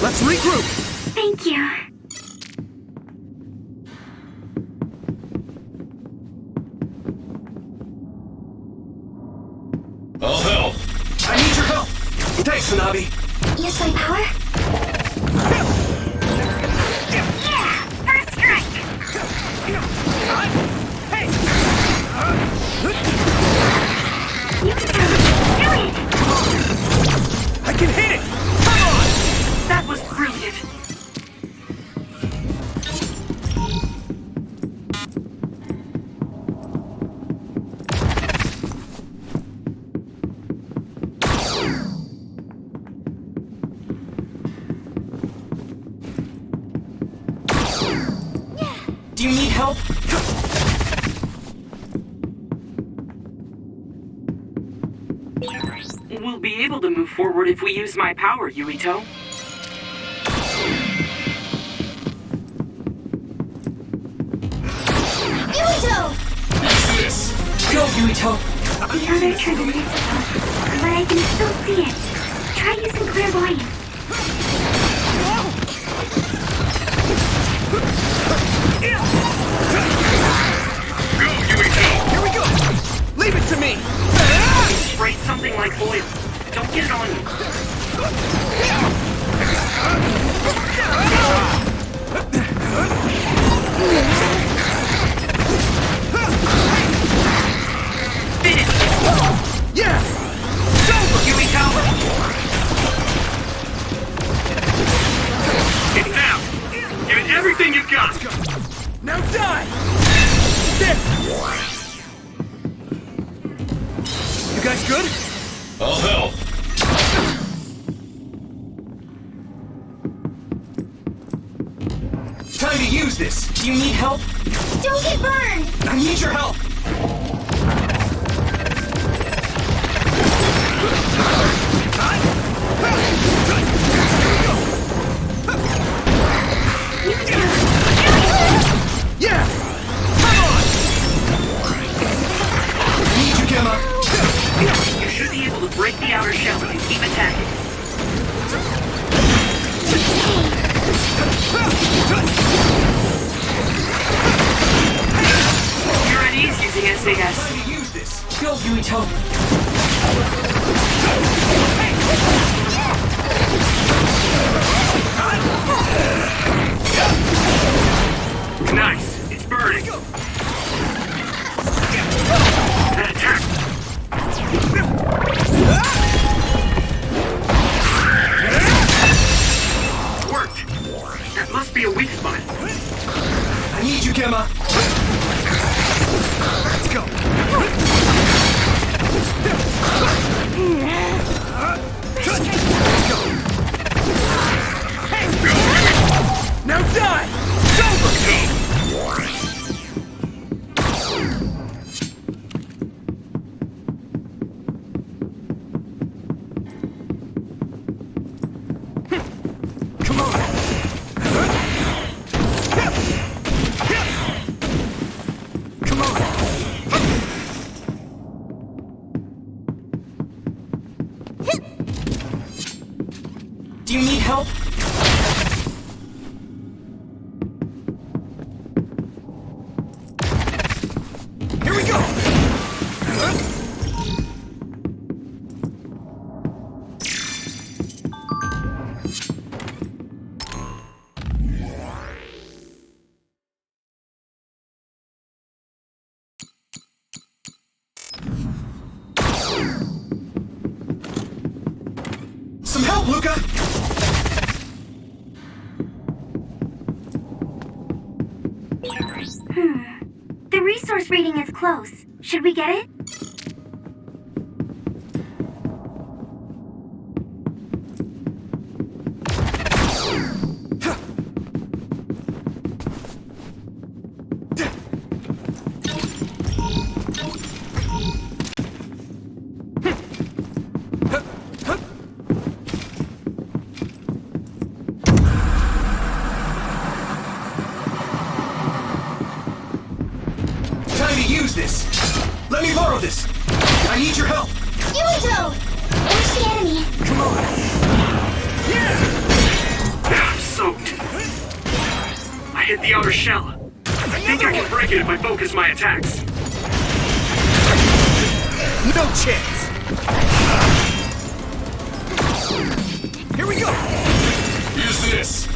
Let's regroup! Thank you. I'll help! I need your help! Thanks, Hanabi! Use my power? Yeah! First strike! Hey! You can do it! I can hit it! Come on! That was brilliant. Do you need help? We'll be able to move forward if we use my power, Yuito. Yuito! This! Go, Yuito! The other turned invisible, but I can still see it. Try using clairvoyance. Go, Yuito! Here we go! Leave it to me! Spray something like oil. Don't get it on you. Finish! Yeah! Yuito! It's out! Give it everything you've got! Now die! There! You guys good? I'll help! Time to use this! Do you need help? Don't get burned! I need your help! Yeah! I need you, Gemma! You should be able to break the outer shell if you keep attacking. You're at ease using SAS. Time to use this! Go, Yuito! Nice! It's burning! That attack! Worked! That must be a weak spot. I need you, Gemma! Let's go! Here we go! Some help, Luca! The resource reading is close. Should we get it? Time to use this! Let me borrow this! I need your help! Yuito! Where's the enemy? Come on! I'm soaked. I hit the outer shell. I think I can break it if I focus my attacks. No chance! Here we go! Use this!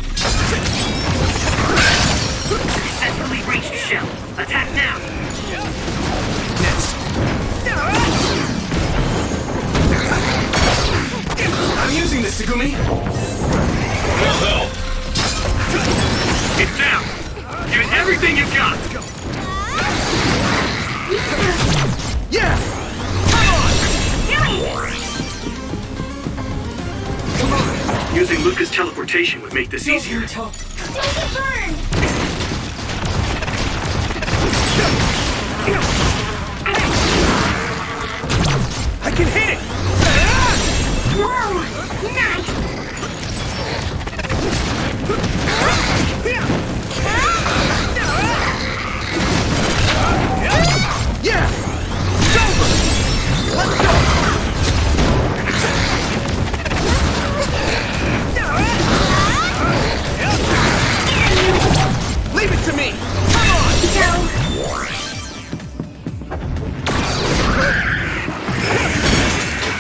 Successfully breached shell. Attack now! Next. I'm using this, Segumi! Help! It's down! Give it everything you've got! Yeah! Come on! Using Luca's teleportation would make this easier. Don't get burned! I can hit it! Whoa! Nice! Yeah! It's over! Let's go! Leave it to me! Come on!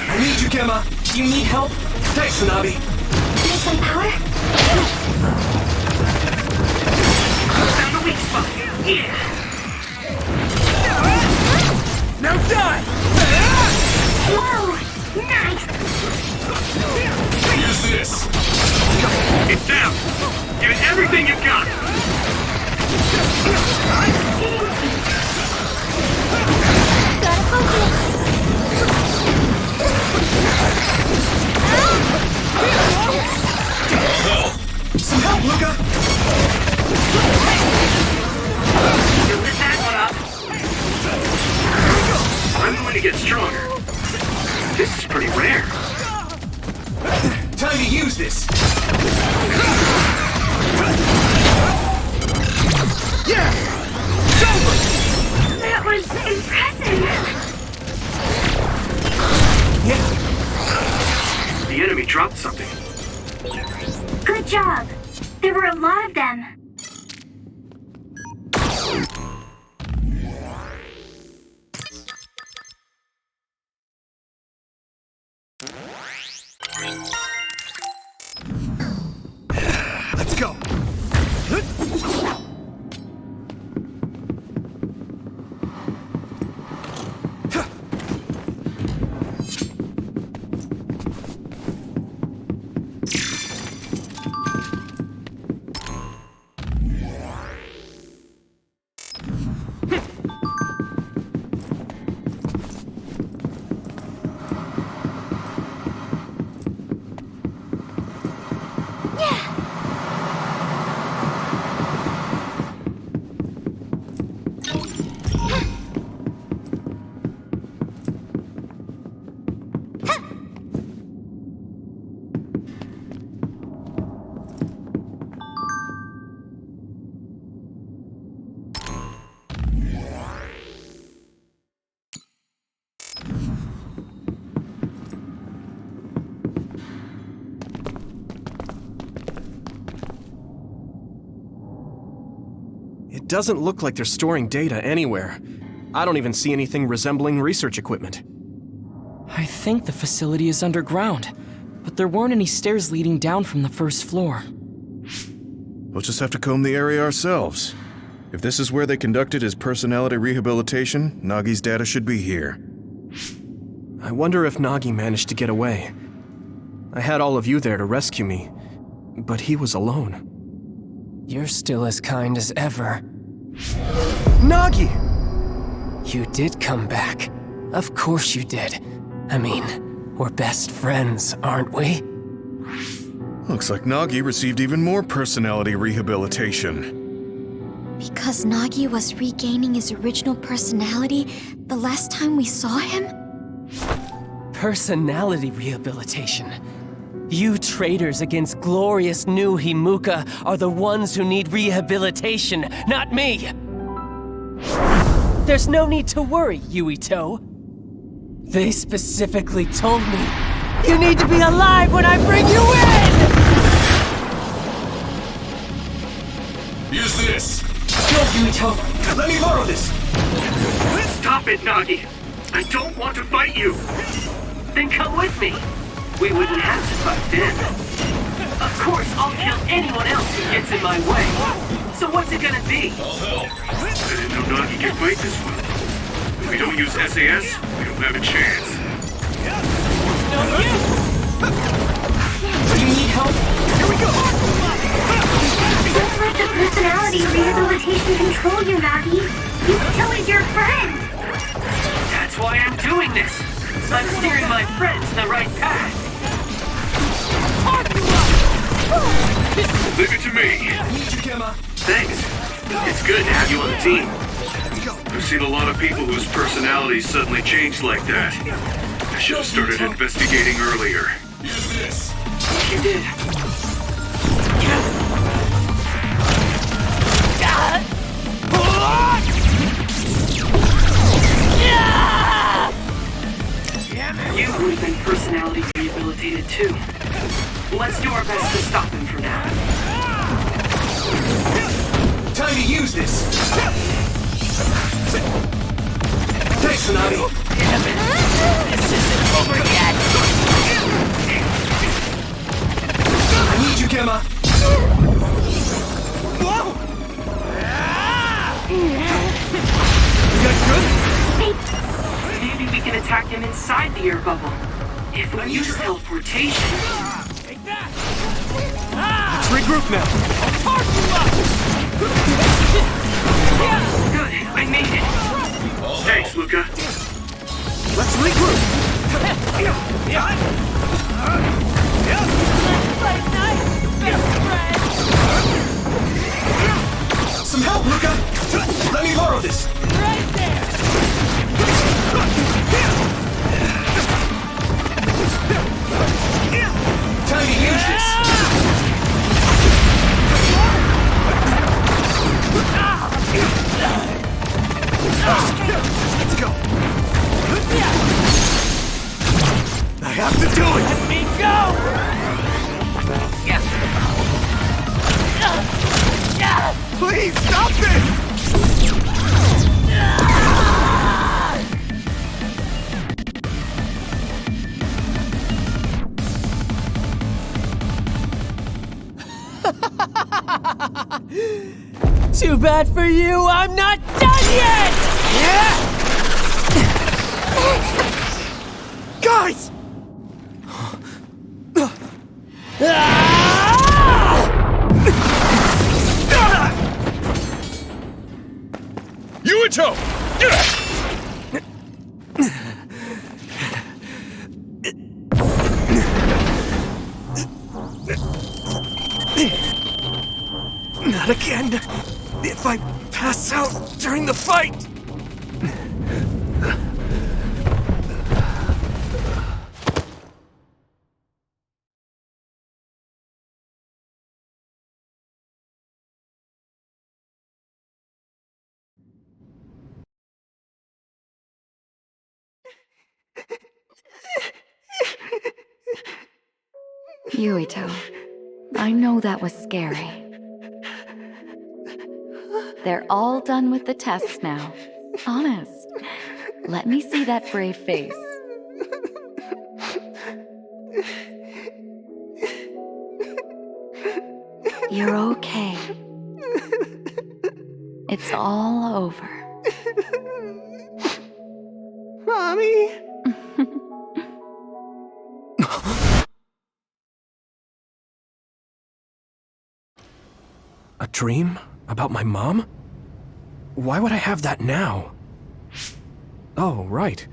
I need you, Gemma! Do you need help? Thanks, Hanabi! Need some power? Found the weak spot. Yeah! Now die! Whoa! Nice! Use this! It's down! Give it everything you've got! Gotta focus! Some help, Luca! You lit that one up! I'm going to get stronger. This is pretty rare. Time to use this! Yeah! It's over! That was impressive! Yeah! The enemy dropped something. Good job! There were a lot of them. Let's go! doesn't look like they're storing data anywhere. I don't even see anything resembling research equipment. I think the facility is underground, but there weren't any stairs leading down from the first floor. We'll just have to comb the area ourselves. If this is where they conducted his personality rehabilitation, Nagi's data should be here. I wonder if Nagi managed to get away. I had all of you there to rescue me, but he was alone. You're still as kind as ever. Nagi! You did come back. Of course you did. I mean, we're best friends, aren't we? Looks like Nagi received even more personality rehabilitation. Because Nagi was regaining his original personality the last time we saw him? Personality rehabilitation. You traitors against glorious new Himuka are the ones who need rehabilitation, not me! There's no need to worry, Yuito. They specifically told me you need to be alive when I bring you in! Use this! Go, Yuito! Let me borrow this! Stop it, Nagi! I don't want to fight you! Then come with me! We wouldn't have to fight then. Of course, I'll kill anyone else who gets in my way. So what's it gonna be? I didn't know Nagi can fight this well. If we don't use SAS, we don't have a chance. Do you need help? Here we go! Don't let the personality rehabilitation control you, Nagi. Yuito is your friend. That's why I'm doing this. I'm steering my friends in the right path. Leave it to me. Thanks. It's good to have you on the team. I've seen a lot of people whose personalities suddenly changed like that. I should have started investigating earlier. Use this. You did. You would have been personality rehabilitated too. Let's do our best to stop him for now. Time to use this! Thanks, Nagi! This isn't over yet! I need you, Gemma! Whoa! You guys good? Maybe we can attack him inside the air bubble. If we use teleportation... Let's regroup now! Good, I made it. Thanks, Luca. Let's regroup! Some help, Luca! Let me borrow this! Time to use this! Let's go! I have to do it! Let me go! Please, stop this! Too bad for you, I'm not done yet! Guys! Yuito! Not again! If I pass out during the fight! Yuito, I know that was scary. They're all done with the tests now. Honest. Let me see that brave face. You're okay. It's all over. Mommy! A dream? About my mom? Why would I have that now? Oh, right.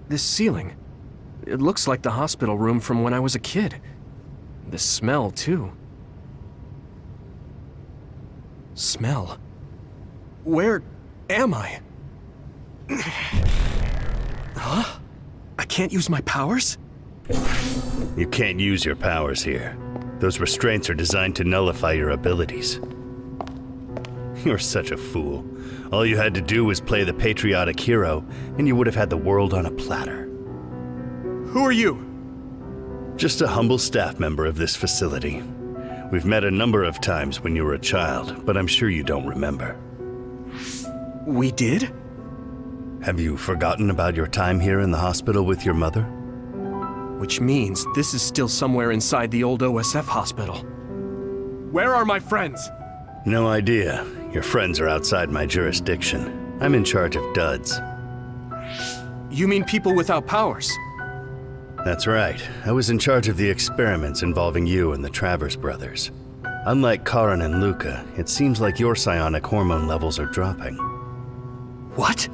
This ceiling. It looks like the hospital room from when I was a kid. The smell, too. Smell? Where am I? Huh? I can't use my powers? You can't use your powers here. Those restraints are designed to nullify your abilities. You're such a fool. All you had to do was play the patriotic hero, and you would have had the world on a platter. Who are you? Just a humble staff member of this facility. We've met a number of times when you were a child, but I'm sure you don't remember. We did? Have you forgotten about your time here in the hospital with your mother? Which means this is still somewhere inside the old OSF hospital. Where are my friends? No idea. Your friends are outside my jurisdiction. I'm in charge of duds. You mean people without powers? That's right. I was in charge of the experiments involving you and the Travers brothers. Unlike Karin and Luca, it seems like your psionic hormone levels are dropping. What?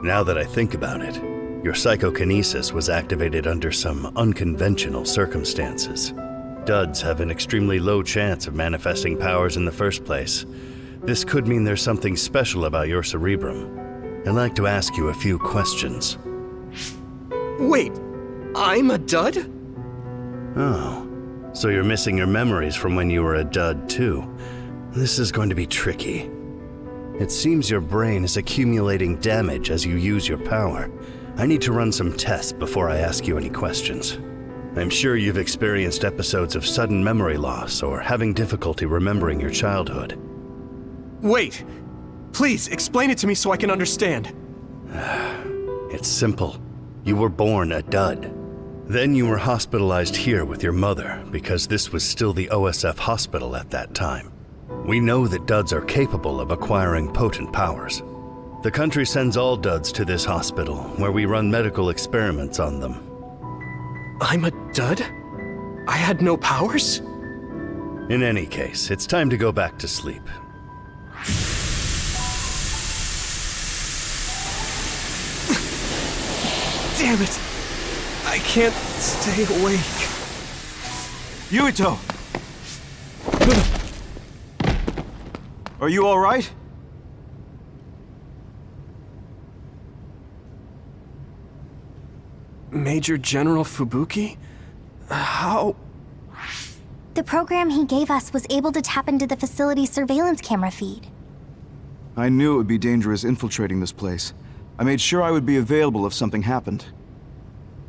Now that I think about it, your psychokinesis was activated under some unconventional circumstances. Duds have an extremely low chance of manifesting powers in the first place. This could mean there's something special about your cerebrum. I'd like to ask you a few questions. Wait, I'm a dud? Oh, so you're missing your memories from when you were a dud too. This is going to be tricky. It seems your brain is accumulating damage as you use your power. I need to run some tests before I ask you any questions. I'm sure you've experienced episodes of sudden memory loss or having difficulty remembering your childhood. Wait, please explain it to me so I can understand. It's simple. You were born a dud. Then you were hospitalized here with your mother because this was still the OSF hospital at that time. We know that duds are capable of acquiring potent powers. The country sends all duds to this hospital, where we run medical experiments on them. I'm a dud? I had no powers? In any case, it's time to go back to sleep. Damn it! I can't stay awake. Yuito! Are you all right? Major General Fubuki? How? The program he gave us was able to tap into the facility's surveillance camera feed. I knew it would be dangerous infiltrating this place. I made sure I would be available if something happened.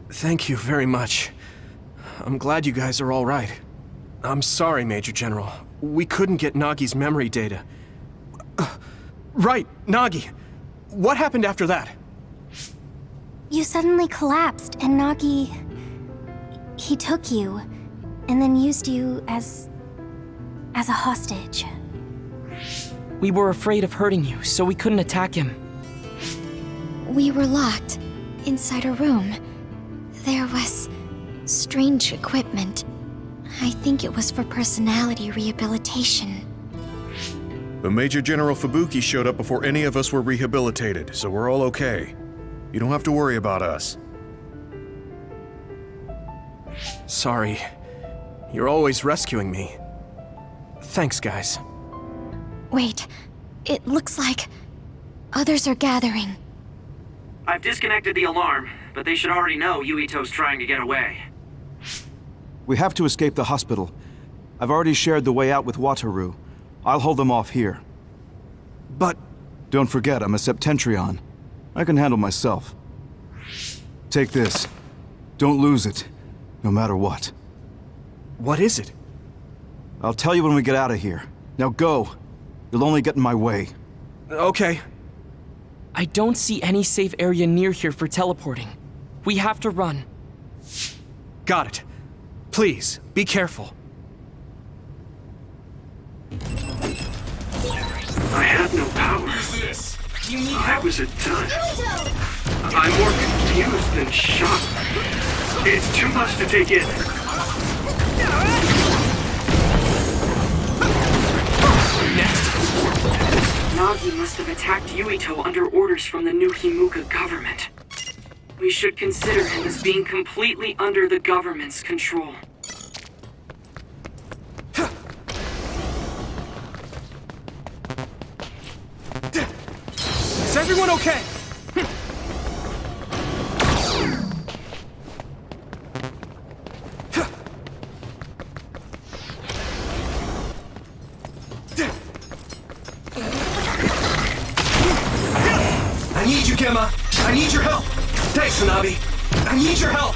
Thank you very much. I'm glad you guys are all right. I'm sorry, Major General. We couldn't get Nagi's memory data. Right, Nagi. What happened after that? You suddenly collapsed, and Nagi... he took you, and then used you as a hostage. We were afraid of hurting you, so we couldn't attack him. We were locked inside a room. There was strange equipment. I think it was for personality rehabilitation. But Major General Fubuki showed up before any of us were rehabilitated, so we're all okay. You don't have to worry about us. Sorry. You're always rescuing me. Thanks, guys. Wait, it looks like others are gathering. I've disconnected the alarm, but they should already know Yuito's trying to get away. We have to escape the hospital. I've already shared the way out with Wataru. I'll hold them off here. But... Don't forget, I'm a Septentrion. I can handle myself. Take this. Don't lose it, no matter what. What is it? I'll tell you when we get out of here. Now go! You'll only get in my way. Okay. I don't see any safe area near here for teleporting. We have to run. Got it. Please, be careful. I have no power. I was a dud. I'm more confused than shocked. It's too much to take in. Next. Nagi must have attacked Yuito under orders from the new Himuka government. We should consider him as being completely under the government's control. Is everyone okay? I need you, Gemma. I need your help. Thanks, Hanabi. I need your help.